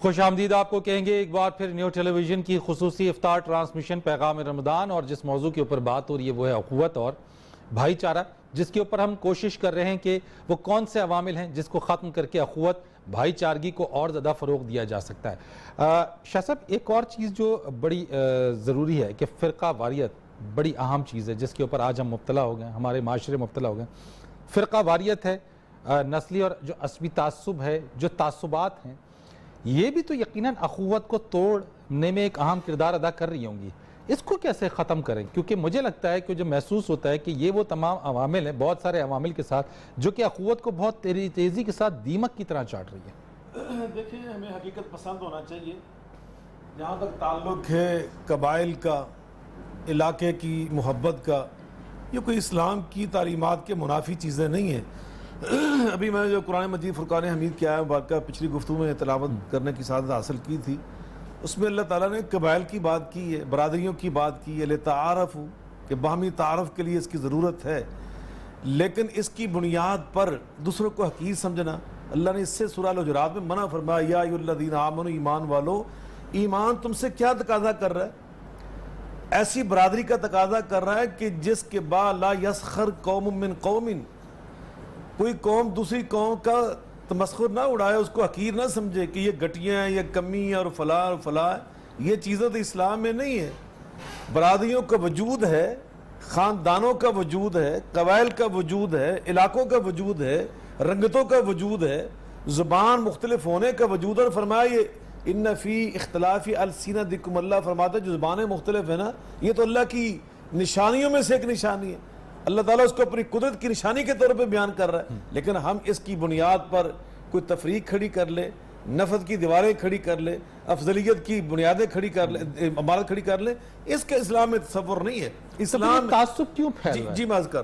خوش آمدید آپ کو کہیں گے ایک بار پھر نیو ٹیلی ویژن کی خصوصی افطار ٹرانسمیشن پیغام رمضان، اور جس موضوع کے اوپر بات ہو رہی ہے وہ ہے اخوت اور بھائی چارہ، جس کے اوپر ہم کوشش کر رہے ہیں کہ وہ کون سے عوامل ہیں جس کو ختم کر کے اخوت بھائی چارگی کو اور زیادہ فروغ دیا جا سکتا ہے۔ شاہ صاحب، ایک اور چیز جو بڑی ضروری ہے کہ فرقہ واریت بڑی اہم چیز ہے جس کے اوپر آج ہم مبتلا ہو گئے، ہمارے معاشرے مبتلا ہو گئے۔ فرقہ واریت ہے، نسلی اور جو عصبی تعصب ہے، جو تعصبات ہیں، یہ بھی تو یقیناً اخوت کو توڑنے میں ایک اہم کردار ادا کر رہی ہوں گی۔ اس کو کیسے ختم کریں؟ کیونکہ مجھے لگتا ہے کہ جو محسوس ہوتا ہے کہ یہ وہ تمام عوامل ہیں، بہت سارے عوامل کے ساتھ، جو کہ اخوت کو بہت تیزی کے ساتھ دیمک کی طرح چاٹ رہی ہے۔ دیکھیں، ہمیں حقیقت پسند ہونا چاہیے۔ جہاں تک تعلق ہے قبائل کا، علاقے کی محبت کا، یہ کوئی اسلام کی تعلیمات کے منافی چیزیں نہیں ہیں۔ ابھی میں نے جو قرآن مجید فرقان حمید کی آیت مبارکہ پچھلی گفتگو میں تلاوت کرنے کی سعادت حاصل کی تھی، اس میں اللہ تعالیٰ نے قبائل کی بات کی ہے، برادریوں کی بات کی ہے، لِتَعَارَفُوا، کہ باہمی تعارف کے لیے اس کی ضرورت ہے، لیکن اس کی بنیاد پر دوسروں کو حقیر سمجھنا، اللہ نے اس سے سورہ الحجرات میں منع فرمایا، یا ایھا الذین آمنوا، ایمان والو، ایمان تم سے کیا تقاضا کر رہا ہے؟ ایسی برادری کا تقاضا کر رہا ہے کہ جس کے بعد لا یسخر قوم من قوم، کوئی قوم دوسری قوم کا تمسخر نہ اڑائے، اس کو حقیر نہ سمجھے کہ یہ گھٹیاں ہیں، یہ کمی ہے اور فلاں اور فلاں۔ یہ چیزیں تو اسلام میں نہیں ہے۔ برادریوں کا وجود ہے، خاندانوں کا وجود ہے، قبائل کا وجود ہے، علاقوں کا وجود ہے، رنگتوں کا وجود ہے، زبان مختلف ہونے کا وجود ہے۔ اور فرمایا یہ ان فی اختلاف السنتکم، اللہ فرماتا ہے جو زبانیں مختلف ہیں نا، یہ تو اللہ کی نشانیوں میں سے ایک نشانی ہے۔ اللہ تعالیٰ اس کو اپنی قدرت کی نشانی کے طور پہ بیان کر رہا ہے، لیکن ہم اس کی بنیاد پر کوئی تفریق کھڑی کر لے، نفرت کی دیواریں کھڑی کر لے، افضلیت کی بنیادیں کھڑی کر لے، عمارت کھڑی کر لے، اس کا اسلام میں تصور نہیں ہے۔ اسلام تعصب کیوں پھیل رہا ہے؟ جی معاذ کر،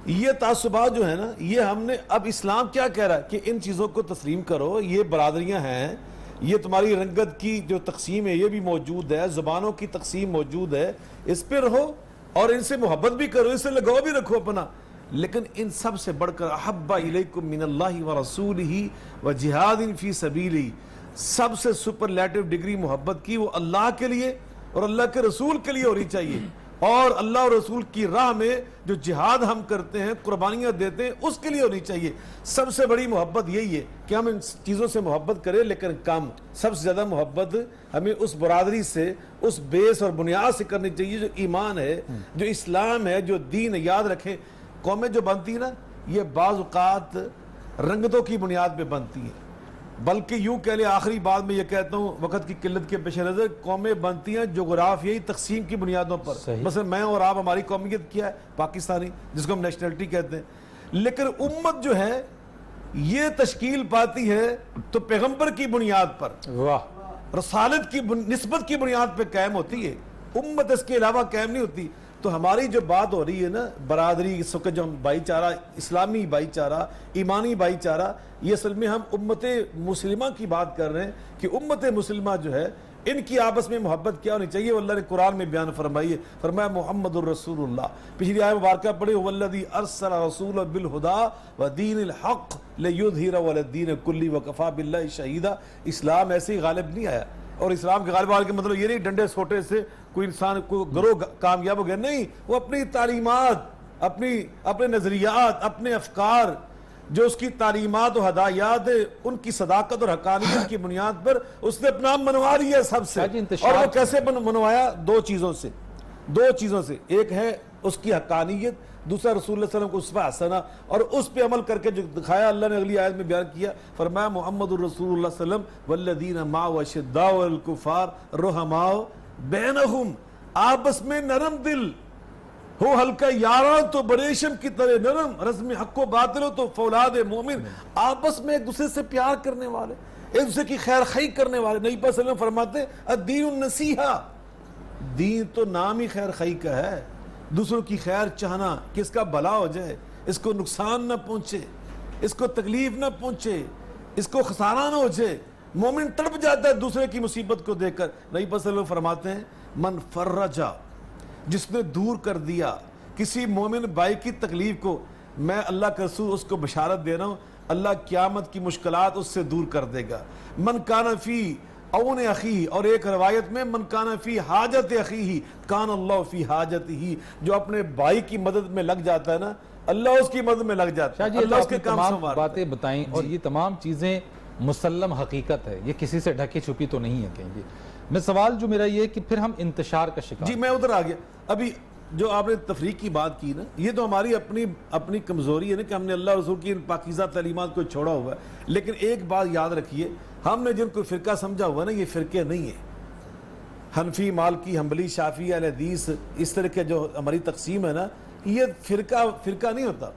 یہ تعصبات جو ہے نا، یہ ہم نے، اب اسلام کیا کہہ رہا ہے کہ ان چیزوں کو تسلیم کرو، یہ برادریاں ہیں، یہ تمہاری رنگت کی جو تقسیم ہے یہ بھی موجود ہے، زبانوں کی تقسیم موجود ہے، اس پہ رہو اور ان سے محبت بھی کرو، اس سے لگاؤ بھی رکھو اپنا، لیکن ان سب سے بڑھ کر احب الیکم من اللہ ورسولہ وجہاد فی سبیلہ، سب سے سپرلیٹو ڈگری محبت کی وہ اللہ کے لیے اور اللہ کے رسول کے لیے ہونی چاہیے، اور اللہ اور رسول کی راہ میں جو جہاد ہم کرتے ہیں، قربانیاں دیتے ہیں، اس کے لیے ہونی چاہیے۔ سب سے بڑی محبت یہی ہے کہ ہم ان چیزوں سے محبت کریں، لیکن کم، سب سے زیادہ محبت ہمیں اس برادری سے، اس بیس اور بنیاد سے کرنی چاہیے جو ایمان ہے، جو اسلام ہے، جو دین ہے۔ یاد رکھیں، قومیں جو بنتی ہیں نا، یہ بعض اوقات رنگتوں کی بنیاد پہ بنتی ہیں، بلکہ یوں کہہ لیں، آخری بات میں یہ کہتا ہوں وقت کی قلت کے پیش نظر، قومیں بنتی ہیں جغرافیائی تقسیم کی بنیادوں پر۔ مثلا میں اور آپ، ہماری قومیت کیا ہے؟ پاکستانی، جس کو ہم نیشنلٹی کہتے ہیں، لیکن امت جو ہے یہ تشکیل پاتی ہے تو پیغمبر کی بنیاد پر، رسالت کی نسبت کی بنیاد پہ قائم ہوتی ہے، امت اس کے علاوہ قائم نہیں ہوتی۔ تو ہماری جو بات ہو رہی ہے نا، برادری، اس وقت جو ہم بھائی چارہ، اسلامی بھائی چارہ، ایمانی بھائی چارہ، یہ اصل میں ہم امت مسلمہ کی بات کر رہے ہیں کہ امت مسلمہ جو ہے، ان کی آپس میں محبت کیا ہونی چاہیے۔ اللہ نے قرآن میں بیان فرمائی ہے، فرمایا محمد الرسول اللہ، پچھلی آیت مبارکہ پڑھی، والذی ارسل رسولہ بالہدی ودین الحق لیظہرہ علی الدین کلہ وکفی باللہ شہیدا۔ اسلام ایسے ہی غالب نہیں آیا، اور اسلام کے غالب آنے کا مطلب یہ نہیں ڈنڈے سوٹے سے کوئی انسان کو گروہ کامیاب ہو گیا، نہیں، وہ اپنی تعلیمات، اپنے نظریات، اپنے افکار، جو اس کی تعلیمات و ہدایات، ان کی صداقت اور حقانیت کی بنیاد پر اس نے اپنا منوا لیا سب سے۔ اور وہ کیسے منوایا؟ دو چیزوں سے، ایک ہے اس کی حقانیت، دوسرا رسول اللہ صلی اللہ علیہ وسلم کو اسوہ حسنہ، اور اس پہ عمل کر کے جو دکھایا۔ اللہ نے اگلی آیت میں بیان کیا، فرمایا محمد الرسول اللہ صلی اللہ علیہ وسلم والذین معہ اشداء علی الکفار رحماء بینہم، آپس میں نرم دل ہو، ہلکا یاراں تو بریشم کی طرح نرم، رزم حق و باطل ہو تو فولاد مومن، آپس میں ایک دوسرے سے پیار کرنے والے، ایک دوسرے کی خیر خواہی کرنے والے۔ نبی صلی اللہ علیہ وسلم فرماتے ہیں الدین النصیحہ، دین تو نام ہی خیر خواہی کا ہے، دوسروں کی خیر چاہنا کہ اس کا بھلا ہو جائے، اس کو نقصان نہ پہنچے، اس کو تکلیف نہ پہنچے، اس کو خسارہ نہ ہو جائے۔ مومن تڑپ جاتا ہے دوسرے کی مصیبت کو دیکھ کر۔ نبی صلی اللہ علیہ وسلم فرماتے ہیں من فرجا، جس نے دور کر دیا کسی مومن بھائی کی تکلیف کو، میں اللہ کا رسول اس کو بشارت دے رہا ہوں، اللہ قیامت کی مشکلات اس سے دور کر دے گا. من کان فی اون اخی، اور ایک روایت میں من کان فی حاجت اخی کان اللہ فی حاجت ہی. جو اپنے بھائی کی مدد میں لگ جاتا ہے نا، اللہ اس کی مدد میں لگ جاتا ہے. شاہ جی اللہ اس کے کام تمام سنوارتا ہے. باتیں بتائیں اور یہ تمام چیزیں مسلم حقیقت ہے، یہ کسی سے ڈھکی چھپی تو نہیں ہے کہیں بھی. میں سوال جو میرا یہ ہے کہ پھر ہم انتشار کا شکار. جی میں ادھر آ گیا. ابھی جو آپ نے تفریق کی بات کی نا، یہ تو ہماری اپنی کمزوری ہے نا کہ ہم نے اللہ رسول کی ان پاکیزہ تعلیمات کو چھوڑا ہوا ہے. لیکن ایک بات یاد رکھیے، ہم نے جن کو فرقہ سمجھا ہوا ہے نا، یہ فرقے نہیں ہیں. حنفی، مالکی، حنبلی، شافعی، اہل حدیث، اس طرح کے جو ہماری تقسیم ہے نا، یہ فرقہ نہیں ہوتا.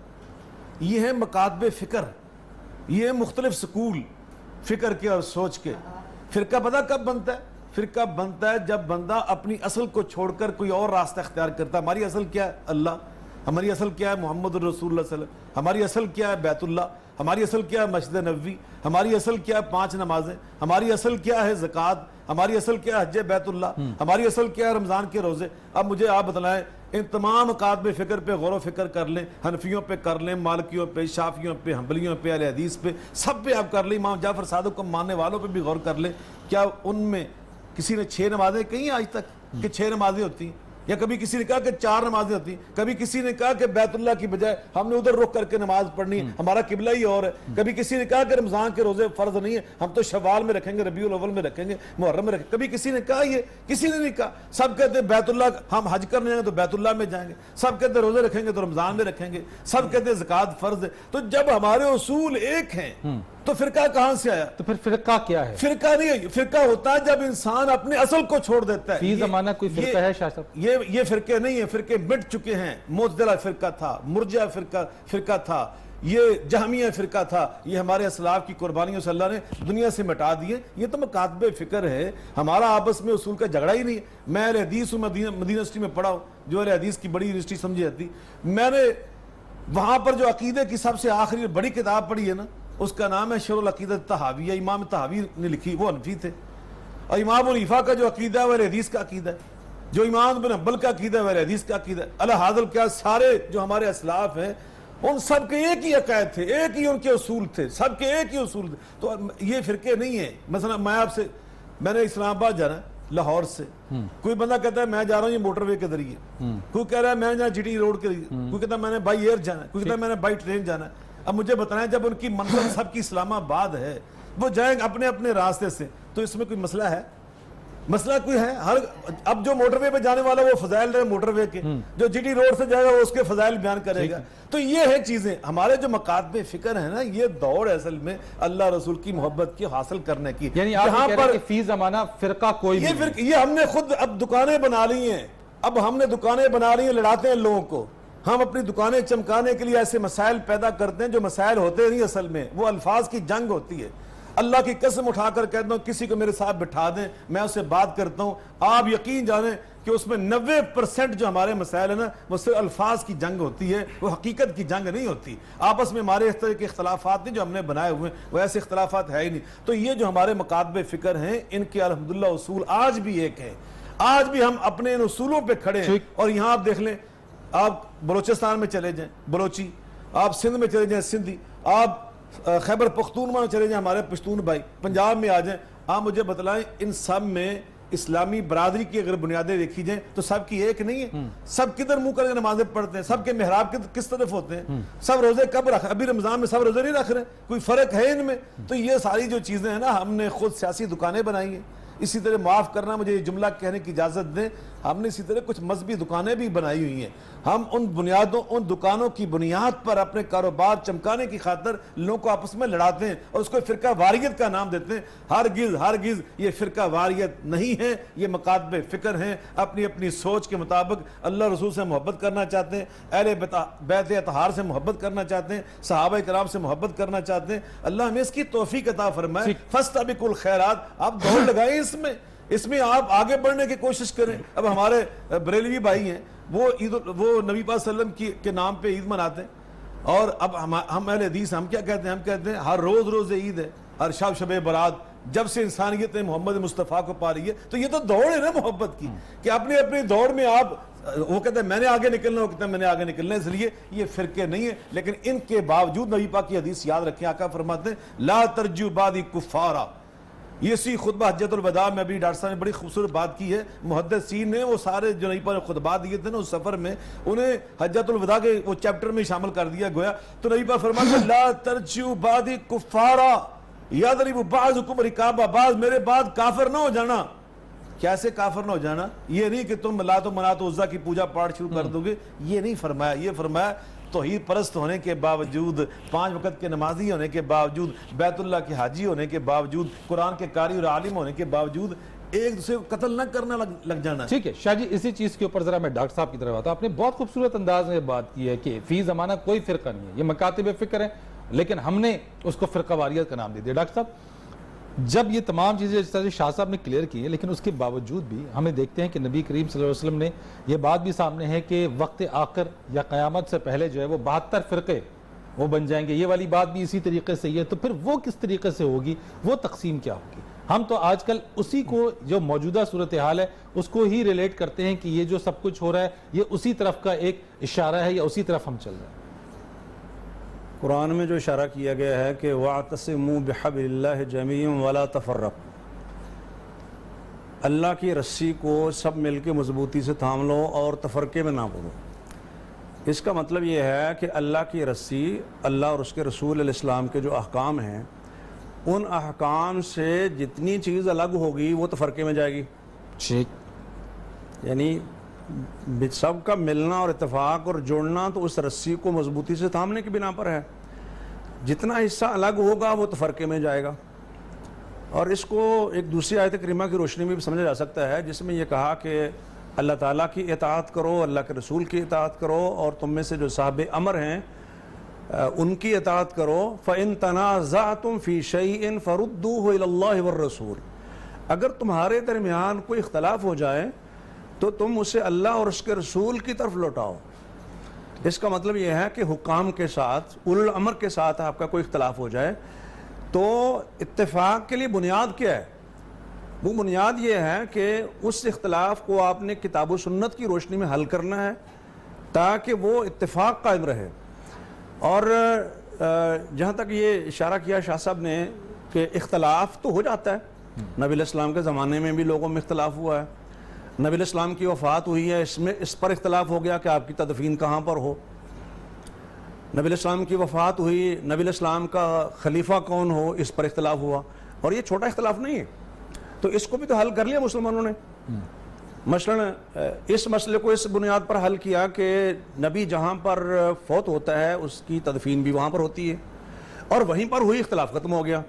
یہ ہے مکاتب فکر، یہ ہے مختلف سکول فکر کے اور سوچ کے. فرقہ پتہ کب بنتا ہے؟ فرقہ بنتا ہے جب بندہ اپنی اصل کو چھوڑ کر کوئی اور راستہ اختیار کرتا ہے. ہماری اصل کیا ہے؟ اللہ. ہماری اصل کیا ہے؟ محمد الرسول اللہ صلی اللہ علیہ وسلم. ہماری اصل کیا ہے؟ بیت اللہ. ہماری اصل کیا ہے؟ مسجد نبوی. ہماری اصل کیا ہے؟ 5 نمازیں. ہماری اصل کیا ہے؟ زکوٰۃ. ہماری اصل کیا ہے؟ حج بیت اللہ. ہماری اصل کیا ہے؟ رمضان کے روزے. اب مجھے آپ بتلائیں، ان تمام مکاتب فکر پہ غور و فکر کر لیں، حنفیوں پہ کر لیں، مالکیوں پہ، شافیوں پہ، حنبلیوں پہ، اہل حدیث پہ، سب پہ آپ کر لیں، امام جعفر صادق کو ماننے والوں پہ بھی غور کر لیں. کیا ان میں کسی نے 6 نمازیں کہیں آج تک کہ 6 نمازیں ہوتی ہیں؟ یا کبھی کسی نے کہا کہ 4 نمازیں ہوتی ہیں؟ کبھی کسی نے کہا کہ بیت اللہ کی بجائے ہم نے ادھر رخ کر کے نماز پڑھنی، ہمارا قبلہ ہی اور ہے؟ کبھی کسی نے کہا کہ رمضان کے روزے فرض نہیں ہیں، ہم تو شوال میں رکھیں گے، ربیع الاول میں رکھیں گے، محرم میں رکھیں گے. کبھی کسی نے کہا یہ؟ کسی نے نہیں کہا. سب کہتے ہیں بیت اللہ، ہم حج کرنے جائیں گے تو بیت اللہ میں جائیں گے. سب کہتے ہیں روزے رکھیں گے تو رمضان میں رکھیں گے. سب کہتے ہیں زکوٰۃ فرض ہے. تو جب ہمارے اصول ایک ہیں تو فرقہ کہاں سے آیا؟ تو پھر فرقہ کیا ہے؟ فرقہ نہیں ہے. فرقہ ہوتا ہے جب انسان اپنے اصل کو چھوڑ دیتا ہے. فی زمانہ کوئی فرقہ ہے شاہ صاحب؟ یہ فرقے نہیں ہیں، فرقے مٹ چکے ہیں. معتزلہ فرقہ تھا، مرجئہ فرقہ تھا، یہ جہمیہ فرقہ تھا. یہ ہمارے اسلاف کی قربانیوں سے اللہ نے دنیا سے مٹا دیے. یہ تو مکاتب فکر ہے. ہمارا آپس میں اصول کا جھگڑا ہی نہیں ہے. میں اہل حدیث ہوں، مدینہ یونیورسٹی میں پڑھا ہوں، جو اہل حدیث کی بڑی یونیورسٹی سمجھی جاتی. میں نے وہاں پر جو عقیدے کی سب سے آخری بڑی کتاب پڑھی ہے نا، اس کا نام ہے شرح العقیدۃ طحاویہ. امام طحاوی نے لکھی، وہ حنفی تھے. اور امام حنیفہ کا جو عقیدہ ہے وہ اہل حدیث کا عقیدہ ہے. جو امام بن حنبل کا عقیدہ ہے وہ اہل حدیث کا عقیدہ ہے. الحاضر کیا سارے جو ہمارے اسلاف ہیں ان سب کے ایک ہی عقائد تھے، ایک ہی ان کے اصول تھے، سب کے ایک ہی اصول تھے. تو یہ فرقے نہیں ہیں. مثلا میں نے اسلام آباد جانا ہے لاہور سے، کوئی بندہ کہتا ہے میں جا رہا ہوں یہ موٹر وے کے ذریعے، کوئی کہہ رہا ہے میں جہاں جی ٹی روڈ کے ذریعے، کوئی کہتا ہے میں نے بائی ایئر جانا ہے، کوئی کہتا ہے میں نے بائی ٹرین جانا ہے. اب مجھے بتائیں جب ان کی منزل سب کی اسلام آباد ہے، وہ جائیں اپنے اپنے راستے سے، تو اس میں کوئی مسئلہ ہے؟ مسئلہ کوئی ہے؟ اب جو موٹر وے پہ جانے والا وہ فضائل ہے موٹر وے کے، جو جی ٹی روڈ سے جائے گا وہ اس کے فضائل بیان کرے گا. تو یہ ہے چیزیں. ہمارے جو مکاتب فکر ہے نا، یہ دوڑ اصل میں اللہ رسول کی محبت کی حاصل کرنے کی. یعنی آپ کہہ رہے ہیں کہ فی زمانہ فرقہ کوئی نہیں. یہ ہم نے خود اب دکانیں بنا لی ہیں. اب ہم نے دکانیں بنا لی ہیں، لڑاتے ہیں لوگوں کو. ہم اپنی دکانیں چمکانے کے لیے ایسے مسائل پیدا کرتے ہیں جو مسائل ہوتے نہیں اصل میں، وہ الفاظ کی جنگ ہوتی ہے. اللہ کی قسم اٹھا کر کہتا ہوں کسی کو میرے ساتھ بٹھا دیں، میں اس سے بات کرتا ہوں، آپ یقین جانیں کہ اس میں 90% جو ہمارے مسائل ہیں نا، وہ صرف الفاظ کی جنگ ہوتی ہے، وہ حقیقت کی جنگ نہیں ہوتی. آپس میں ہمارے اس طرح کے اختلافات نہیں جو ہم نے بنائے ہوئے ہیں، وہ ایسے اختلافات ہے ہی نہیں. تو یہ جو ہمارے مکاتب فکر ہیں، ان کے الحمدللہ اصول آج بھی ایک ہیں. آج بھی ہم اپنے ان اصولوں پہ کھڑے ہیں. اور یہاں آپ دیکھ لیں، آپ بلوچستان میں چلے جائیں بلوچی، آپ سندھ میں چلے جائیں سندھی، آپ خیبر پختونخوا میں چلے جائیں ہمارے پشتون بھائی، پنجاب میں آ جائیں. آپ مجھے بتلائیں ان سب میں اسلامی برادری کی اگر بنیادیں دیکھی جائیں تو سب کی ایک نہیں ہے. سب کدھر منہ کر کے نمازیں پڑھتے ہیں، سب کے محراب کس طرف ہوتے ہیں، سب روزے کب رکھ، ابھی رمضان میں سب روزے نہیں رکھ رہے، کوئی فرق ہے ان میں. تو یہ ساری جو چیزیں ہیں نا، ہم نے خود سیاسی دکانیں بنائی ہیں. اسی طرح معاف کرنا مجھے یہ جملہ کہنے کی اجازت دیں، ہم نے اسی طرح کچھ مذہبی دکانیں بھی بنائی ہوئی ہیں. ہم ان دکانوں کی بنیاد پر اپنے کاروبار چمکانے کی خاطر لوگوں کو آپس میں لڑاتے ہیں اور اس کو فرقہ واریت کا نام دیتے ہیں. ہرگز یہ فرقہ واریت نہیں ہے، یہ مکاتب فکر ہیں. اپنی اپنی سوچ کے مطابق اللہ رسول سے محبت کرنا چاہتے ہیں، اہل بیت اطہار سے محبت کرنا چاہتے ہیں، صحابہ کرام سے محبت کرنا چاہتے ہیں. اللہ ہمیں اس کی توفیق عطا فرمائے. فاستبقوا الخیرات، آپ دوڑ لگائیں اس میں آپ آگے بڑھنے کی کوشش کریں. اب ہمارے بریلوی بھائی ہیں، وہ نبی پاک صلی اللہ علیہ وسلم کے نام پہ عید مناتے ہیں. اور اب ہم اہل حدیث ہم کیا کہتے ہیں؟ ہم کہتے ہیں ہر روز عید ہے، ہر شب برات. جب سے انسانیت محمد مصطفیٰ کو پا رہی ہے، تو یہ تو دوڑ ہے نا محبت کی، کہ اپنی دوڑ میں آپ وہ کہتے ہیں میں نے آگے نکلنا، وہ کہتے ہیں میں نے آگے نکلنا، اس لیے یہ فرقے نہیں ہیں. لیکن ان کے باوجود نبی پاک کی حدیث یاد رکھیں، آقا فرماتے ہیں لا ترجو بعدی کفارا. یہ اسی خطبہ حجۃ الوداع میں ابھی ڈاکٹر صاحب نے بڑی خوبصورت بات کی ہے. محدثین نے وہ سارے جو نبی پاک نے خطبات دیے تھے نا اس سفر میں، انہیں حجۃ الوداع کے وہ چیپٹر میں شامل کر دیا گویا. تو نبی پاک فرماتے ہیں لا ترجو بعدی کفارا یضرب بعضکم رقاب بعض، میرے بعد کافر نہ ہو جانا. کیسے کافر نہ ہو جانا؟ یہ نہیں کہ تم لات و منات و عزا کی پوجا پاٹ شروع کر دو گے، یہ نہیں فرمایا. یہ فرمایا توحید پرست ہونے کے باوجود، 5 وقت کے نمازی ہونے کے باوجود، بیت اللہ کے حاجی ہونے کے باوجود، قرآن کے قاری اور عالم ہونے کے باوجود ایک دوسرے کو قتل نہ کرنا لگ جانا. ٹھیک ہے شاہ جی، اسی چیز کے اوپر ذرا میں ڈاکٹر صاحب کی طرف آتا ہوں. آپ نے بہت خوبصورت انداز میں بات کی ہے کہ فی زمانہ کوئی فرقہ نہیں ہے، یہ مکاتب فکر ہے، لیکن ہم نے اس کو فرقہ واریت کا نام دے دیا. ڈاکٹر صاحب جب یہ تمام چیزیں جس طرح شاہ صاحب نے کلیئر کی ہیں، لیکن اس کے باوجود بھی ہمیں دیکھتے ہیں کہ نبی کریم صلی اللہ علیہ وسلم نے یہ بات بھی سامنے ہے کہ وقت آخر یا قیامت سے پہلے جو ہے وہ 72 فرقے وہ بن جائیں گے. یہ والی بات بھی اسی طریقے سے ہی ہے. تو پھر وہ کس طریقے سے ہوگی، وہ تقسیم کیا ہوگی؟ ہم تو آج کل اسی کو جو موجودہ صورتحال ہے اس کو ہی ریلیٹ کرتے ہیں کہ یہ جو سب کچھ ہو رہا ہے یہ اسی طرف کا ایک اشارہ ہے یا اسی طرف ہم چل رہے ہیں. قرآن میں جو اشارہ کیا گیا ہے کہ وَاعْتَصِمُوا بِحَبْلِ اللَّهِ جَمِيعًا وَلَا تَفَرَّقُوا، اللہ کی رسی کو سب مل کے مضبوطی سے تھام لو اور تفرقے میں نہ پڑو. اس کا مطلب یہ ہے کہ اللہ کی رسی، اللہ اور اس کے رسول علیہ السلام کے جو احکام ہیں ان احکام سے جتنی چیز الگ ہوگی وہ تفرقے میں جائے گی. یعنی سب کا ملنا اور اتفاق اور جوڑنا تو اس رسی کو مضبوطی سے تھامنے کی بنا پر ہے. جتنا حصہ الگ ہوگا وہ تفرقے میں جائے گا. اور اس کو ایک دوسری آیت کریمہ کی روشنی میں بھی سمجھا جا سکتا ہے جس میں یہ کہا کہ اللہ تعالیٰ کی اطاعت کرو، اللہ کے رسول کی اطاعت کرو، اور تم میں سے جو صاحب امر ہیں ان کی اطاعت کرو. فَإِن تَنَازَعْتُمْ فِي شَيْءٍ فَرُدُّوهُ إِلَى اللَّهِ وَالرَّسُولِ، اگر تمہارے درمیان کوئی اختلاف ہو جائے تو تم اسے اللہ اور اس کے رسول کی طرف لوٹاؤ. اس کا مطلب یہ ہے کہ حکام کے ساتھ، اولو الامر کے ساتھ آپ کا کوئی اختلاف ہو جائے تو اتفاق کے لیے بنیاد کیا ہے؟ وہ بنیاد یہ ہے کہ اس اختلاف کو آپ نے کتاب و سنت کی روشنی میں حل کرنا ہے تاکہ وہ اتفاق قائم رہے. اور جہاں تک یہ اشارہ کیا شاہ صاحب نے کہ اختلاف تو ہو جاتا ہے، نبی علیہ السلام کے زمانے میں بھی لوگوں میں اختلاف ہوا ہے. نبی علیہ السلام کی وفات ہوئی ہے، اس پر اختلاف ہو گیا کہ آپ کی تدفین کہاں پر ہو. نبی علیہ السلام کی وفات ہوئی، نبی علیہ السلام کا خلیفہ کون ہو، اس پر اختلاف ہوا. اور یہ چھوٹا اختلاف نہیں ہے، تو اس کو بھی تو حل کر لیا مسلمانوں نے. مثلا اس مسئلے کو اس بنیاد پر حل کیا کہ نبی جہاں پر فوت ہوتا ہے اس کی تدفین بھی وہاں پر ہوتی ہے، اور وہیں پر ہوئی اختلاف ختم ہو گیا.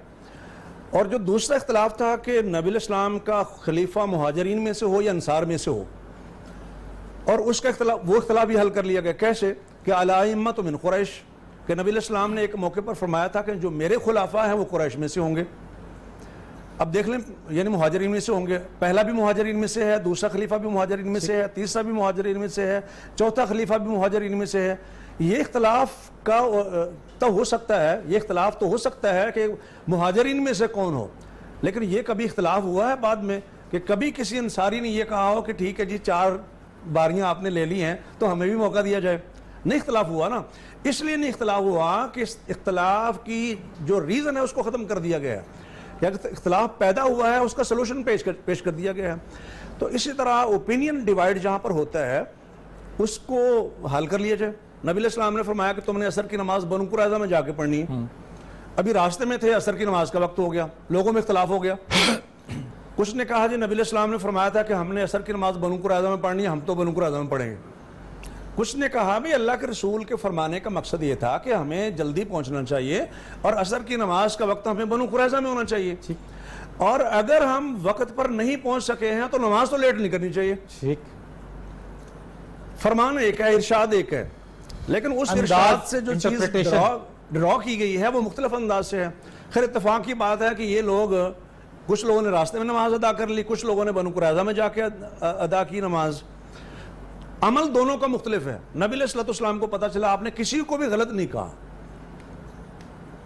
اور جو دوسرا اختلاف تھا کہ نبی علیہ السلام کا خلیفہ مہاجرین میں سے ہو یا انصار میں سے ہو، اور اس کا اختلاف، وہ اختلاف بھی حل کر لیا گیا. کیسے؟ کہ الائمۃ من قریش، کہ نبی علیہ السلام نے ایک موقع پر فرمایا تھا کہ جو میرے خلفاء ہیں وہ قریش میں سے ہوں گے. اب دیکھ لیں، یعنی مہاجرین میں سے ہوں گے. پہلا بھی مہاجرین میں سے ہے، دوسرا خلیفہ بھی مہاجرین میں سے ہے، تیسرا بھی مہاجرین میں سے ہے، چوتھا خلیفہ بھی مہاجرین میں سے ہے. یہ اختلاف کا تو ہو سکتا ہے، یہ اختلاف تو ہو سکتا ہے کہ مہاجرین میں سے کون ہو، لیکن یہ کبھی اختلاف ہوا ہے بعد میں کہ کبھی کسی انصاری نے یہ کہا ہو کہ ٹھیک ہے جی 4 باریاں آپ نے لے لی ہیں تو ہمیں بھی موقع دیا جائے؟ نہیں اختلاف ہوا نا. اس لیے نہیں اختلاف ہوا کہ اس اختلاف کی جو ریزن ہے اس کو ختم کر دیا گیا ہے، یا اختلاف پیدا ہوا ہے اس کا سلوشن پیش کر دیا گیا ہے. تو اسی طرح اوپینین ڈیوائیڈ جہاں پر ہوتا ہے اس کو حل کر لیا جائے. نبی علیہ السلام نے فرمایا کہ تم نے عصر کی نماز بنو قریظہ میں جا کے پڑھنی ہے. ابھی راستے میں تھے، عصر کی نماز کا وقت ہو گیا، لوگوں میں اختلاف ہو گیا. کچھ نے کہا جی نبی علیہ السلام نے فرمایا تھا کہ ہم نے عصر کی نماز بنو قریظہ میں پڑھنی ہے، ہم تو بنو قریظہ میں پڑھیں گے. کچھ نے کہا بھی اللہ کے رسول کے فرمانے کا مقصد یہ تھا کہ ہمیں جلدی پہنچنا چاہیے اور عصر کی نماز کا وقت ہمیں بنو قریظہ میں ہونا چاہیے، اور اگر ہم وقت پر نہیں پہنچ سکے ہیں تو نماز تو لیٹ نہیں کرنی چاہیے. فرمان ایک ہے، ارشاد ایک ہے، لیکن اس ارشاد سے جو چیز ڈرا کی گئی ہے وہ مختلف انداز سے ہے. خیر اتفاق کی بات ہے کہ یہ لوگ، کچھ لوگوں نے راستے میں نماز ادا کر لی، کچھ لوگوں نے بنو قریظہ میں جا کے ادا کی نماز. عمل دونوں کا مختلف ہے. نبی علیہ السلام کو پتا چلا آپ نے کسی کو بھی غلط نہیں کہا.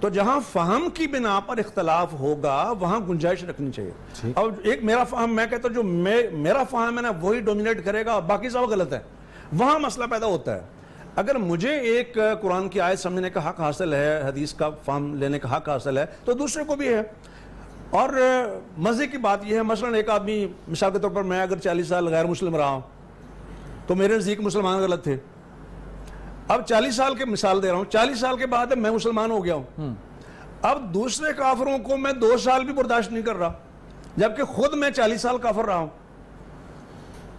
تو جہاں فہم کی بنا پر اختلاف ہوگا وہاں گنجائش رکھنی چاہیے. اب ایک میرا فہم، میں کہتا ہوں جو میرا فہم ہے نا وہی ڈومینیٹ کرے گا، باقی سب غلط ہے. وہاں مسئلہ پیدا ہوتا ہے. اگر مجھے ایک قرآن کی آیت سمجھنے کا حق حاصل ہے, حدیث کا فہم لینے کا حق حاصل ہے, تو دوسرے کو بھی ہے. اور مزے کی بات یہ ہے, مثلا ایک آدمی, مثال کے طور پر میں اگر 40 سال غیر مسلم رہا ہوں تو میرے نزدیک مسلمان غلط تھے. اب 40 سال کے مثال دے رہا ہوں, 40 سال کے بعد میں مسلمان ہو گیا ہوں. اب دوسرے کافروں کو میں 2 سال بھی برداشت نہیں کر رہا, جبکہ خود میں 40 سال کافر رہا ہوں.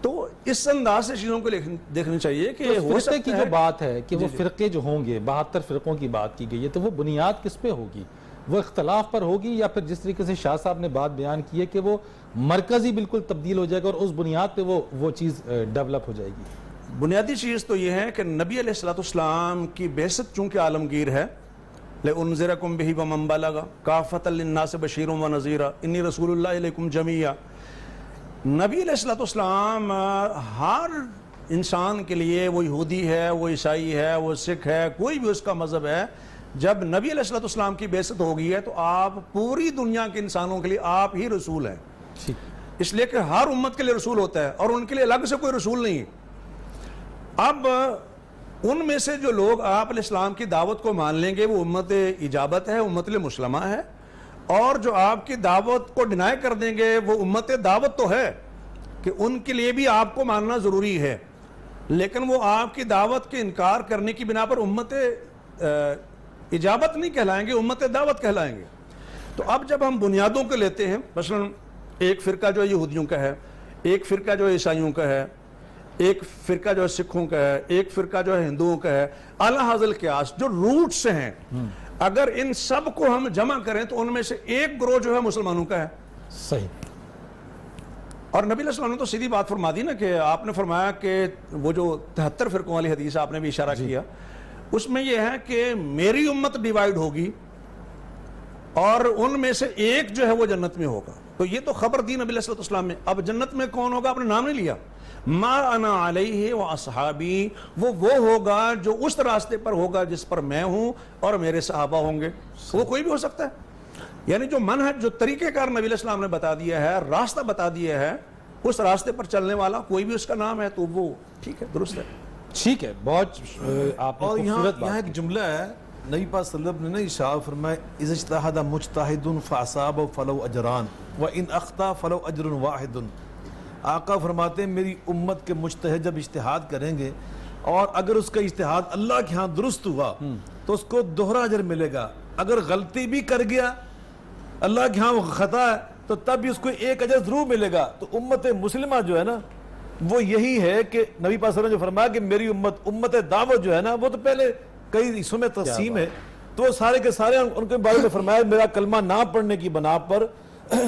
تو اس انداز سے چیزوں کو دیکھنی چاہیے کہ فرقے کی جو بات ہے کہ وہ فرقے جو ہوں گے, 72 فرقوں کی بات کی گئی ہے, تو وہ بنیاد کس پہ ہوگی؟ وہ اختلاف پر ہوگی, یا پھر جس طریقے سے شاہ صاحب نے بات بیان کی ہے کہ وہ مرکزی بالکل تبدیل ہو جائے گا اور اس بنیاد پہ وہ چیز ڈیولپ ہو جائے گی؟ بنیادی چیز تو یہ ہے کہ نبی علیہ السلام کی بعثت چونکہ عالمگیر ہے, لِأُنذِرَكُمْ بِهِ وَمَنْ بَلَغَ كَافَةً لِلنَّاسِ بَشِيرٌ وَنَذِيرٌ إِنِّي رَسُولُ اللَّهِ إِلَيْكُمْ جَمِيعًا. نبی علیہ السلام ہر انسان کے لیے, وہ یہودی ہے, وہ عیسائی ہے, وہ سکھ ہے, کوئی بھی اس کا مذہب ہے, جب نبی علیہ السلام کی بعثت ہو گئی ہے تو آپ پوری دنیا کے انسانوں کے لیے آپ ہی رسول ہیں. اس لیے کہ ہر امت کے لیے رسول ہوتا ہے اور ان کے لیے الگ سے کوئی رسول نہیں. اب ان میں سے جو لوگ آپ علیہ السلام کی دعوت کو مان لیں گے وہ امت اجابت ہے, امت مسلمہ ہے, اور جو آپ کی دعوت کو ڈینائی کر دیں گے وہ امت دعوت تو ہے کہ ان کے لیے بھی آپ کو ماننا ضروری ہے, لیکن وہ آپ کی دعوت کے انکار کرنے کی بنا پر امت اجابت نہیں کہلائیں گے, امت دعوت کہلائیں گے. تو اب جب ہم بنیادوں کو لیتے ہیں, مثلا ایک فرقہ جو ہے یہودیوں کا ہے, ایک فرقہ جو ہے عیسائیوں کا ہے, ایک فرقہ جو ہے سکھوں کا ہے, ایک فرقہ جو ہے ہندوؤں کا ہے, اعلیٰ حاصل قیاس جو روٹ سے ہیں, اگر ان سب کو ہم جمع کریں تو ان میں سے ایک گروہ جو ہے مسلمانوں کا ہے. صحیح. اور نبی علیہ السلام نے تو سیدھی بات فرما دی نا کہ آپ نے فرمایا کہ وہ جو 73 فرقوں والی حدیث آپ نے بھی اشارہ کیا, اس میں یہ ہے کہ میری امت ڈیوائیڈ ہوگی اور ان میں سے ایک جو ہے وہ جنت میں ہوگا. تو یہ تو خبر دی نبی علیہ السلام نے. اب جنت میں کون ہوگا آپ نے نام نہیں لیا. ما انا علیہ و اصحابی, وہ ہوگا جو اس راستے پر ہوگا جس پر میں ہوں اور میرے صحابہ ہوں گے. وہ کوئی بھی ہو سکتا ہے. یعنی جو منہج, جو طریقہ کار نبی علیہ السلام نے بتا دیا ہے, راستہ بتا دیا ہے, اس راستے پر چلنے والا کوئی بھی اس کا نام ہے تو وہ ٹھیک ہے, درست ہے. ٹھیک ہے, بہت آپ نے اور خوبصورت یہاں ایک جملہ ہے نبی پاک صلی اللہ علیہ وسلم نے ارشاد فرمایا اذا اجتہد مجتہد فاصاب فلو اجران وان اخطا فلو اجر واحد. آقا فرماتے ہیں میری امت کے مجتہد جب اجتہاد کریں گے اور اگر اس کا اجتہاد اللہ کے ہاں درست ہوا تو اس کو دوہرا اجر ملے گا. اگر غلطی بھی کر گیا, اللہ کے ہاں وہ خطا ہے, تو تب بھی اس کو ایک اجر ضرور ملے گا. تو امت مسلمہ جو ہے نا وہ یہی ہے کہ نبی پاک صلی اللہ علیہ وسلم جو فرمایا کہ میری امت دعوت جو ہے نا وہ تو پہلے کئی حصوں میں تقسیم ہے, تو وہ سارے کے سارے ان کے بارے میں فرمایا میرا کلمہ نہ پڑھنے کی بنا پر,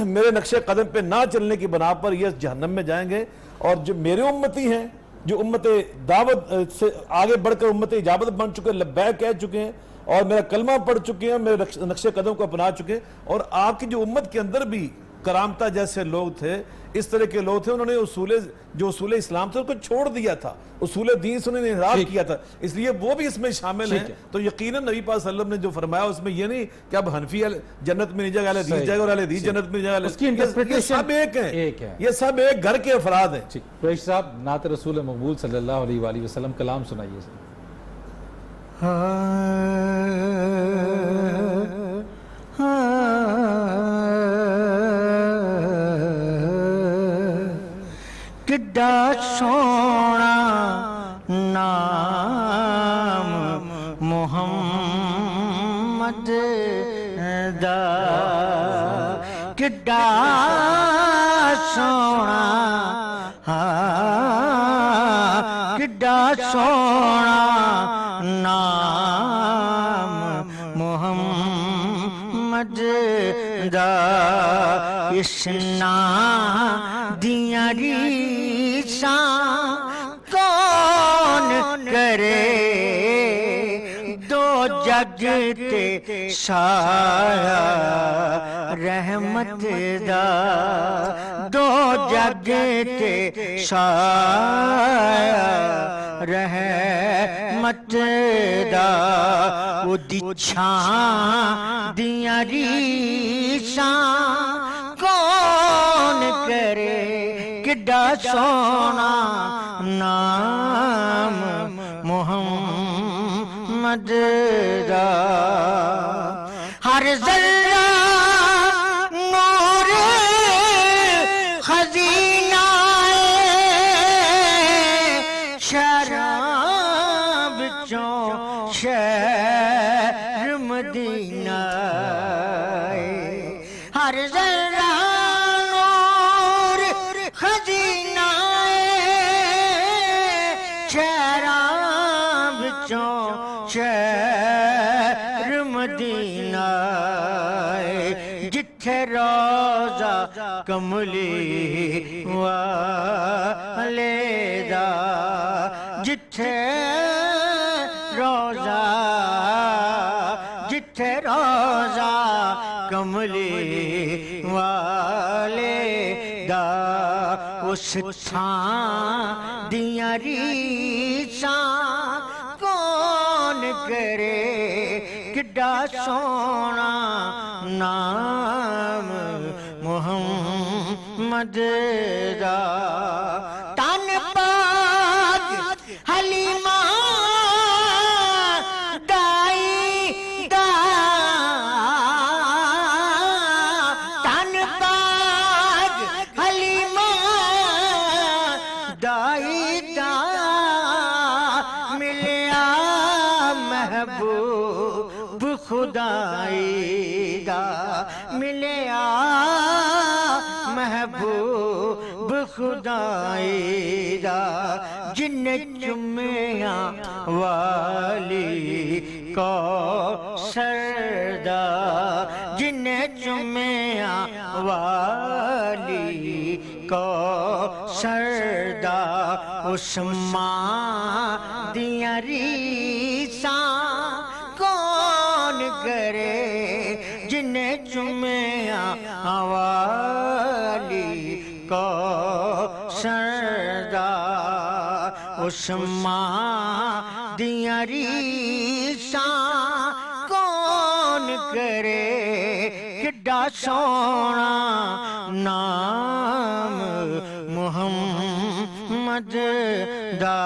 میرے نقش قدم پہ نہ چلنے کی بنا پر یہ جہنم میں جائیں گے. اور جو میرے امتی ہیں جو امت دعوت سے آگے بڑھ کر امت اجابت بن چکے, لبیک کہہ چکے ہیں اور میرا کلمہ پڑھ چکے ہیں, میرے نقش قدم کو اپنا چکے ہیں, اور آپ کی جو امت کے اندر بھی کرامتہ جیسے لوگ تھے, اس طرح کے لوگ تھے, انہوں نے اصول اسلام سے ان کو چھوڑ دیا تھا, اصول دین سے انہوں نے انحراف کیا تھا, اس لیے وہ بھی اس میں شامل ہیں. تو یقیناً نبی پاک صلی اللہ علیہ وسلم نے جو فرمایا اس میں یہ نہیں کہ اب حنفی جنت میں نہیں جائے گا, اہل حدیث جائے گا, اور اہل حدیث جنت میں جائے گا. اس کی انٹرپریٹیشن سب ایک ہیں, یہ سب ایک گھر کے افراد ہیں. قریشی صاحب, نعت رسول مقبول صلی اللہ علیہ وآلہ وسلم کلام سنائیے سر. کڈا سونا نام محمد دا, کڈا سونا, کڈا سونا نام محمد دا, اس نام دیاں ریساں کون کرے, دو جگ تے سایہ رحمت دا, دو جگ تے سایہ رحمت دا, وہ دی چھاں دیاں ریساں کون کرے, کڈا سونا نام محمد دا ہر ذرہ نور خزینہ شراب چوں شہر مدینہ ہر ذرہ نور خزینہ شراب چوں شہر مدینہ جتھے روزہ کملی والے دا جتھے روزہ کملی والے دا اس تھاں دیاں ریساں کون کرے کڈا سونا نام محمد دا تن پاک حلیمہ دائی دا تن پاک حلیمہ دائی دا ملیا محبوب خدائی دا ملیا محبوب خدائی دا جن چمیا والی کو سردا جن چمیا والی کو سردا اس ماں دیاں ریساں کون کرے جن چمیا والی کو سردا اس ماں دیاں ریساں کون کرے کڈا سونا نام محمد دا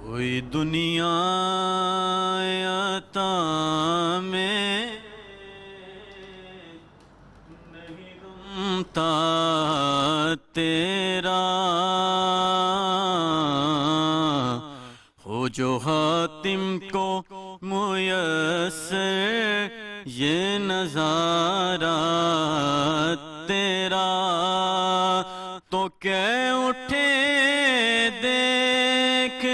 کوئی دنیا عطا میں نہیں رمتا تیرا ہو جو حاتم کو میسر یہ نظارہ تیرا تو کہ اٹھے دیکھ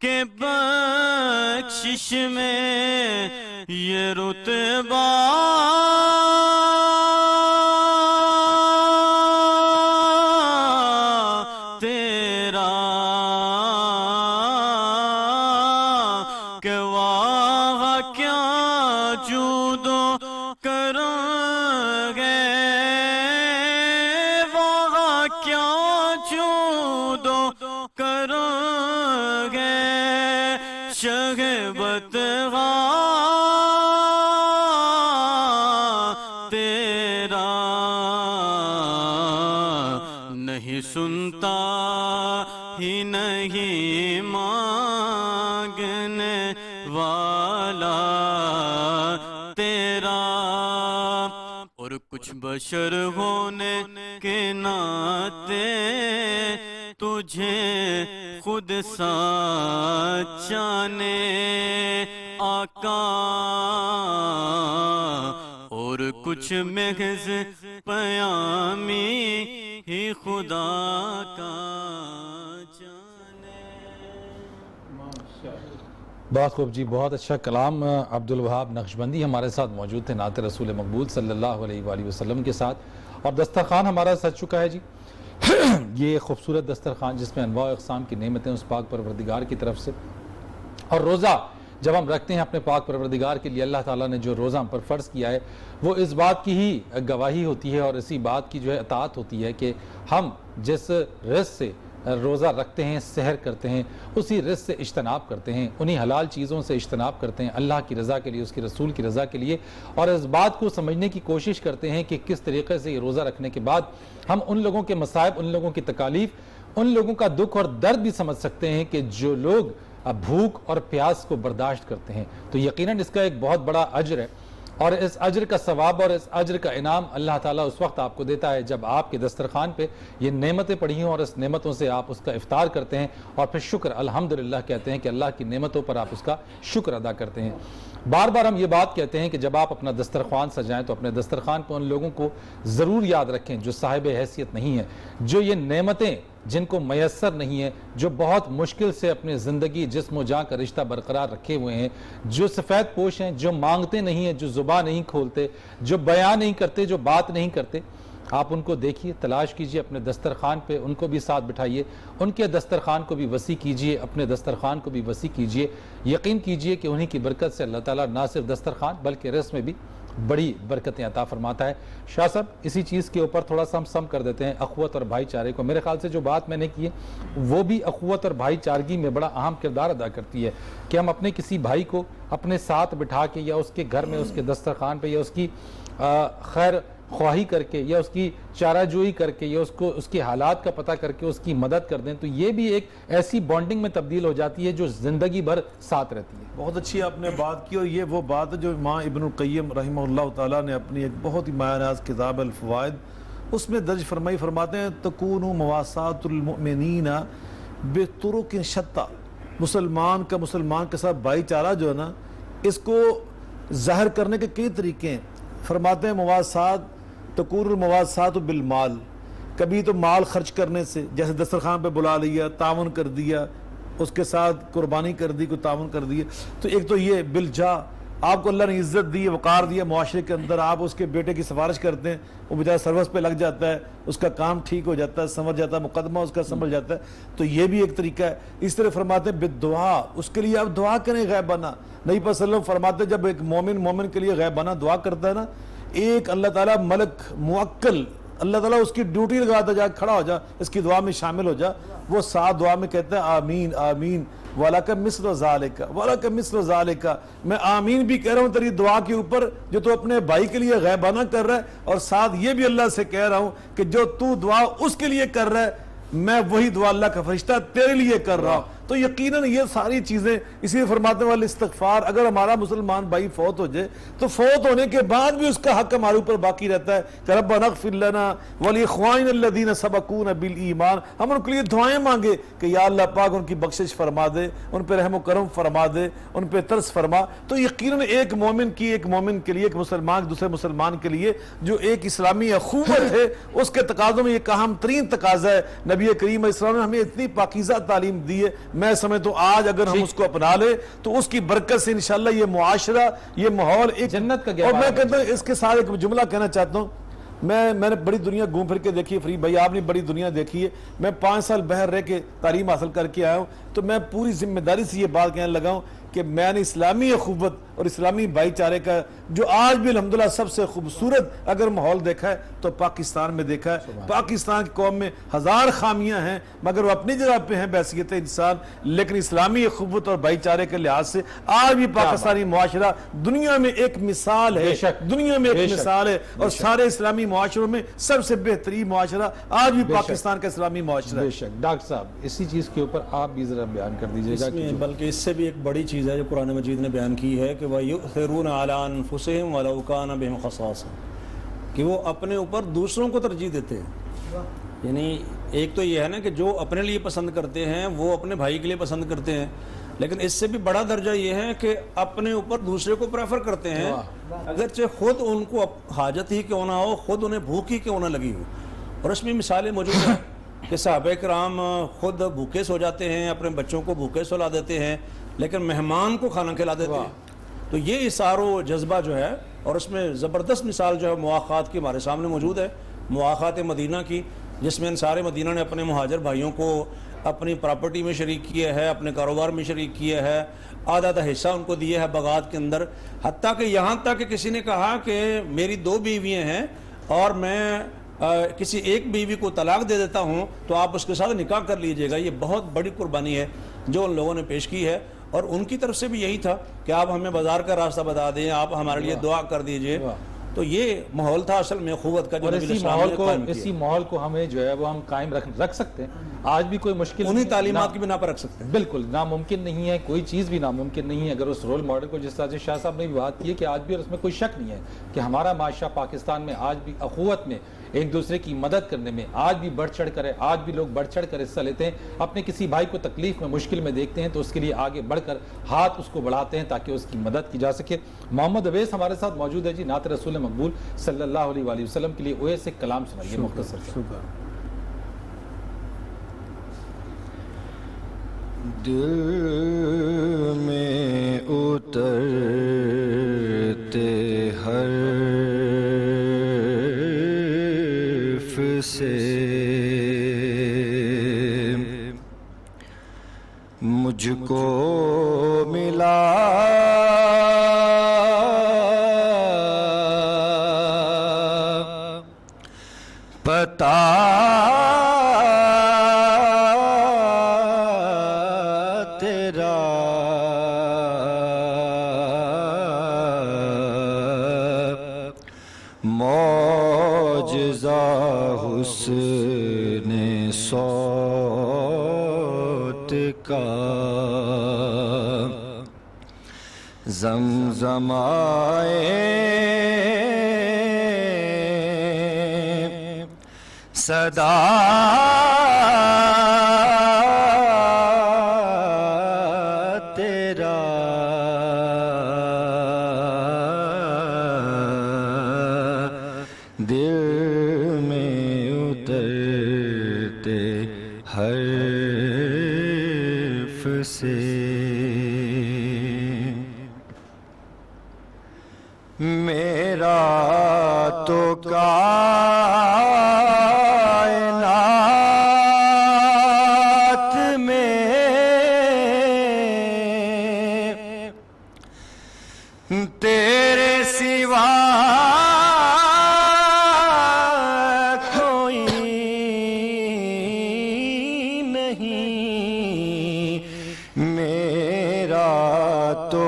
کہ بخشش میں یہ رتبہ تیرا کہ واہ کیا جود و کرم گے واہ کیا جود و کرم گے شہبت تیرا نہیں سنتا ہی نہیں مانگنے والا تیرا اور کچھ بشر ہونے کے ناطے تجھے خود ساچانے آقا اور کچھ محض پیامی ہی خدا کا جانے. بہت خوب جی، بہت اچھا کلام. عبدالوہاب نقشبندی ہمارے ساتھ موجود تھے نعت رسول مقبول صلی اللہ علیہ وآلہ وسلم کے ساتھ، اور دسترخوان ہمارا سج چکا ہے جی. یہ خوبصورت دسترخوان جس میں انواع و اقسام کی نعمتیں اس پاک پروردگار کی طرف سے، اور روزہ جب ہم رکھتے ہیں اپنے پاک پروردگار کے لیے، اللہ تعالیٰ نے جو روزہ ہم پر فرض کیا ہے وہ اس بات کی ہی گواہی ہوتی ہے اور اسی بات کی جو ہے اطاعت ہوتی ہے کہ ہم جس رزق سے روزہ رکھتے ہیں، سحر کرتے ہیں، اسی رزق سے اجتناب کرتے ہیں، انہی حلال چیزوں سے اجتناب کرتے ہیں اللہ کی رضا کے لیے، اس کے رسول کی رضا کے لیے، اور اس بات کو سمجھنے کی کوشش کرتے ہیں کہ کس طریقے سے یہ روزہ رکھنے کے بعد ہم ان لوگوں کے مصائب، ان لوگوں کی تکالیف، ان لوگوں کا دکھ اور درد بھی سمجھ سکتے ہیں کہ جو لوگ بھوک اور پیاس کو برداشت کرتے ہیں۔ تو یقیناً اس کا ایک بہت بڑا اجر ہے، اور اس اجر کا ثواب اور اس اجر کا انعام اللہ تعالیٰ اس وقت آپ کو دیتا ہے جب آپ کے دسترخوان پہ یہ نعمتیں پڑی ہوں اور اس نعمتوں سے آپ اس کا افطار کرتے ہیں اور پھر شکر الحمدللہ کہتے ہیں کہ اللہ کی نعمتوں پر آپ اس کا شکر ادا کرتے ہیں۔ بار بار ہم یہ بات کہتے ہیں کہ جب آپ اپنا دسترخوان سجائیں تو اپنے دسترخوان پہ ان لوگوں کو ضرور یاد رکھیں جو صاحب حیثیت نہیں ہیں، جو یہ نعمتیں جن کو میسر نہیں ہیں، جو بہت مشکل سے اپنی زندگی جسم و جان کا رشتہ برقرار رکھے ہوئے ہیں، جو سفید پوش ہیں، جو مانگتے نہیں ہیں، جو زبان نہیں کھولتے، جو بیان نہیں کرتے، جو بات نہیں کرتے، آپ ان کو دیکھیے، تلاش کیجئے اپنے دسترخوان پہ، ان کو بھی ساتھ بٹھائیے، ان کے دسترخوان کو بھی وسیع کیجئے، اپنے دسترخوان کو بھی وسیع کیجئے، یقین کیجئے کہ انہی کی برکت سے اللہ تعالیٰ نہ صرف دسترخوان بلکہ رزق میں بھی بڑی برکتیں عطا فرماتا ہے۔ شاہ صاحب اسی چیز کے اوپر تھوڑا سا ہم سم کر دیتے ہیں اخوت اور بھائی چارے کو۔ میرے خیال سے جو بات میں نے کی ہے وہ بھی اخوت اور بھائی چارگی میں بڑا اہم کردار ادا کرتی ہے کہ ہم اپنے کسی بھائی کو اپنے ساتھ بٹھا کے یا اس کے گھر میں، اس کے دسترخوان پہ، یا اس کی خیر خواہی کر کے، یا اس کی چارہ جوئی کر کے، یا اس کے حالات کا پتہ کر کے اس کی مدد کر دیں، تو یہ بھی ایک ایسی بانڈنگ میں تبدیل ہو جاتی ہے جو زندگی بھر ساتھ رہتی ہے۔ بہت اچھی آپ نے بات کی، اور یہ وہ بات ہے جو امام ابن القیم رحمہ اللہ تعالیٰ نے اپنی ایک بہت ہی مایہ ناز کتاب الفوائد اس میں درج فرماتے ہیں تکون مواسات المؤمنین بطرق شتیٰ، مسلمان کے ساتھ بھائی چارہ جو ہے نا اس کو ظاہر کرنے کے کئی طریقے ہیں۔ فرماتے ہیں مواسات تکون المواسات بالمال، کبھی تو مال خرچ کرنے سے، جیسے دسترخوان پہ بلا لیا، تعاون کر دیا، اس کے ساتھ قربانی کر دی، کوئی تعاون کر دیا، تو ایک تو یہ بالجا، آپ کو اللہ نے عزت دی، وقار دیا معاشرے کے اندر، آپ اس کے بیٹے کی سفارش کرتے ہیں، وہ بیچارہ سروس پہ لگ جاتا ہے، اس کا کام ٹھیک ہو جاتا ہے، سنور جاتا ہے، مقدمہ اس کا سنبھل جاتا ہے، تو یہ بھی ایک طریقہ ہے۔ اس طرح فرماتے ہیں بالدعا، اس کے لیے آپ دعا کریں غیبانہ۔ نبی صلی اللہ علیہ وسلم فرماتے ہیں جب ایک مومن کے لیے غیبانہ دعا کرتا ہے نا، ایک اللہ تعالیٰ ملک موکل، اللہ تعالیٰ اس کی ڈیوٹی لگاتا جا، کھڑا ہو جا، اس کی دعا میں شامل ہو جا، وہ ساتھ دعا میں کہتا ہے آمین آمین وَلَكَ مِثْلُ ذَلِكَ وَلَكَ مِثْلُ ذَلِكَ، میں آمین بھی کہہ رہا ہوں تیری دعا کے اوپر جو تو اپنے بھائی کے لیے غیبانہ کر رہا ہے، اور ساتھ یہ بھی اللہ سے کہہ رہا ہوں کہ جو تو دعا اس کے لیے کر رہا ہے میں وہی دعا اللہ کا فرشتہ تیرے لیے کر رہا ہوں۔ تو یقیناً یہ ساری چیزیں، اسی لیے فرماتے والے استغفار، اگر ہمارا مسلمان بھائی فوت ہو جائے تو فوت ہونے کے بعد بھی اس کا حق ہمارے اوپر باقی رہتا ہے کہ ربنا اغفر لنا ولاخواننا الذین سبقونا بالایمان، ہم ان کے لیے دعائیں مانگے کہ یا اللہ پاک ان کی بخشش فرما دے، ان پہ رحم و کرم فرما دے، ان پہ ترس فرما۔ تو یقیناً ایک مومن کے لیے، ایک مسلمان دوسرے مسلمان کے لیے جو ایک اسلامی اخوت ہے، اس کے تقاضوں میں یہ اہم ترین تقاضا ہے۔ نبی کریم علیہ السلام نے ہمیں اتنی پاکیزہ تعلیم دی ہے، میں سمجھتا ہوں آج اگر ہم اس کو اپنا لے تو اس کی برکت سے انشاءاللہ یہ معاشرہ، یہ ماحول ایک جنت کا اور گہوارہ میں کہتا ہوں اس کے ساتھ ایک جملہ کہنا چاہتا ہوں، میں نے بڑی دنیا گھوم پھر کے دیکھی ہے، فرید بھائی آپ نے بڑی دنیا دیکھی ہے، میں 5 سال باہر رہ کے تعلیم حاصل کر کے آیا ہوں، تو میں پوری ذمہ داری سے یہ بات کہنے لگا ہوں کہ میں نے اسلامی اخوت اور اسلامی بھائی چارے کا جو آج بھی الحمدللہ سب سے خوبصورت اگر ماحول دیکھا ہے تو پاکستان میں دیکھا ہے۔ پاکستان کی قوم میں 1000 خامیاں ہیں مگر وہ اپنی جگہ پہ ہیں بحیثیت انسان، لیکن اسلامی اخوت اور بھائی چارے کے لحاظ سے آج بھی پاکستانی معاشرہ دنیا میں ایک مثال ہے، دنیا میں ایک مثال ہے، اور سارے اسلامی معاشروں میں سب سے بہترین معاشرہ آج بھی پاکستان کا اسلامی معاشرہ ہے۔ بے شک ڈاکٹر صاحب اسی چیز کے اوپر آپ بھی ذرا بیان کر دیجئے گا۔ بلکہ اس سے بھی ایک بڑی چیز ہے جو قرآن مجید نے بیان کی ہے کہ وَيُؤْثِرُونَ عَلَىٰ أَنفُسِهِمْ وَلَوْ كَانَ بِهِمْ خَصَاصَةٌ، کہ وہ اپنے اوپر دوسروں کو ترجیح دیتے ہیں۔ یعنی ایک تو یہ ہے نا کہ جو اپنے لیے پسند کرتے ہیں وہ اپنے بھائی کے لیے پسند کرتے ہیں، لیکن اس سے بھی بڑا درجہ یہ ہے کہ اپنے اوپر دوسرے کو پریفر کرتے ہیں، اگرچہ خود ان کو حاجت ہی کیوں نہ ہو، خود انہیں بھوک ہی کیوں نہ لگی ہو۔ اور اس میں مثالیں موجود ہیں کہ صحابہ کرام خود بھوکے سو جاتے ہیں، اپنے بچوں کو بھوکے سلا دیتے ہیں، لیکن مہمان کو کھانا کھلا دیتے ہیں۔ تو یہ اثار و جذبہ جو ہے، اور اس میں زبردست مثال جو ہے مواخات کی ہمارے سامنے موجود ہے، مواخات مدینہ کی، جس میں انصار مدینہ نے اپنے مہاجر بھائیوں کو اپنی پراپرٹی میں شریک کیا ہے، اپنے کاروبار میں شریک کیا ہے، آدھا حصہ ان کو دیا ہے باغات کے اندر، حتیٰ کہ یہاں تک کہ کسی نے کہا کہ میری 2 بیویاں ہیں اور میں کسی ایک بیوی کو طلاق دے دیتا ہوں تو آپ اس کے ساتھ نکاح کر لیجئے گا. یہ بہت بڑی قربانی ہے جو ان لوگوں نے پیش کی ہے, اور ان کی طرف سے بھی یہی تھا کہ آپ ہمیں بازار کا راستہ بتا دیں, آپ ہمارے لیے دعا کر دیجئے. تو یہ ماحول تھا اصل میں اخوت کا جو اور نبی علیہ اسی السلام نے قائم کیا. اسی ماحول کو ہمیں جو ہے وہ ہم قائم رکھ سکتے ہیں. آج بھی کوئی مشکل انہی تعلیمات کی بنا پر رکھ سکتے ہیں. بالکل ناممکن نہیں ہے, کوئی چیز بھی ناممکن نہیں ہے. اگر اس رول ماڈل کو جس طرح سے شاہ صاحب نے بھی بات کی ہے کہ آج بھی اس میں کوئی شک نہیں ہے کہ ہمارا معاشرہ پاکستان میں آج بھی اخوت میں, ایک دوسرے کی مدد کرنے میں آج بھی بڑھ چڑھ کر ہے. آج بھی لوگ بڑھ چڑھ کر حصہ لیتے ہیں, اپنے کسی بھائی کو تکلیف میں مشکل میں دیکھتے ہیں تو اس کے لیے آگے بڑھ کر ہاتھ اس کو بڑھاتے ہیں تاکہ اس کی مدد کی جا سکے. محمد اویس ہمارے ساتھ موجود ہے جی. نعت رسول مقبول صلی اللہ علیہ وآلہ وسلم کے لیے اویس ایک کلام سنائیے مختصر سے. دل میں اترتے حرف سے مجھ کو ملا پتا تیرا معجزہ حسن صوت کا زمزمائے صدا تیرا دل میں اترتے حرف سے میرا تو کائنات میں تیرے سوا کوئی نہیں. میرا تو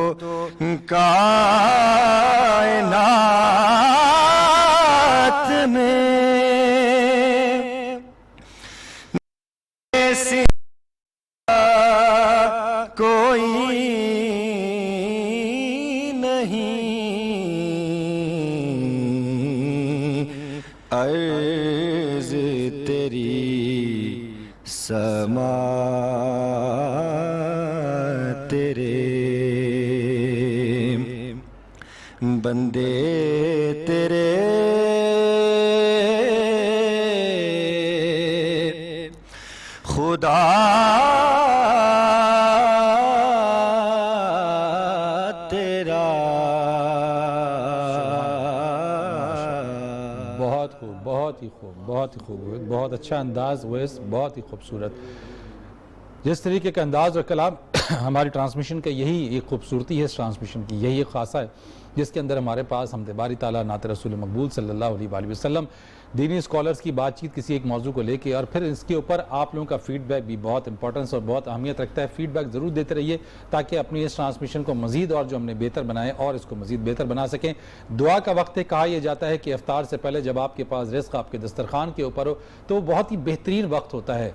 کائنات میں کوئی نہیں. عرض تیری سما تیرے بندے تیرے خدا تیرا. بہت خوب, بہت ہی خوب, بہت ہی خوب, بہت اچھا انداز اویس, بہت ہی خوبصورت. جس طریقے کا انداز اور کلام ہماری ٹرانسمیشن کا یہی ایک خوبصورتی ہے. اس ٹرانسمیشن کی یہی ایک خاصہ ہے جس کے اندر ہمارے پاس حمد باری تعالیٰ, نعت رسول مقبول صلی اللہ علیہ وآلہ وسلم, دینی اسکالرز کی بات چیت کسی ایک موضوع کو لے کے, اور پھر اس کے اوپر آپ لوگوں کا فیڈ بیک بھی بہت امپورٹنس اور بہت اہمیت رکھتا ہے. فیڈ بیک ضرور دیتے رہیے تاکہ اپنی اس ٹرانسمیشن کو مزید اور جو ہم نے بہتر بنائے اور اس کو مزید بہتر بنا سکیں. دعا کا وقت ہے. کہا یہ جاتا ہے کہ افطار سے پہلے جب آپ کے پاس رزق آپ کے دسترخوان کے اوپر ہو تو وہ بہت ہی بہترین وقت ہوتا ہے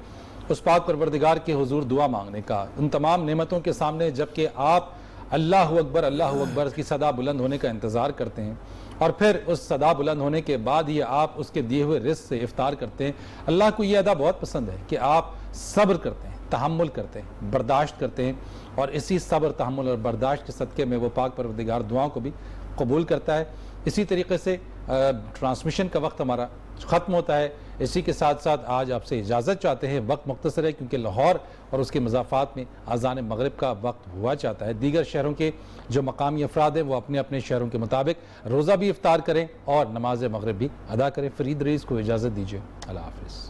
اس پاک پروردگار کے حضور دعا مانگنے کا, ان تمام نعمتوں کے سامنے جبکہ آپ اللہ اکبر کی صدا بلند ہونے کا انتظار کرتے ہیں, اور پھر اس صدا بلند ہونے کے بعد ہی آپ اس کے دیے ہوئے رزق سے افطار کرتے ہیں. اللہ کو یہ ادا بہت پسند ہے کہ آپ صبر کرتے ہیں, تحمل کرتے ہیں, برداشت کرتے ہیں, اور اسی صبر, تحمل اور برداشت کے صدقے میں وہ پاک پروردگار دعاؤں کو بھی قبول کرتا ہے. اسی طریقے سے ٹرانسمیشن کا وقت ہمارا ختم ہوتا ہے. اسی کے ساتھ ساتھ آج آپ سے اجازت چاہتے ہیں. وقت مختصر ہے کیونکہ لاہور اور اس کے مضافات میں اذان مغرب کا وقت ہوا چاہتا ہے. دیگر شہروں کے جو مقامی افراد ہیں وہ اپنے اپنے شہروں کے مطابق روزہ بھی افطار کریں اور نماز مغرب بھی ادا کریں. فرید رئیس کو اجازت دیجیے. اللہ حافظ.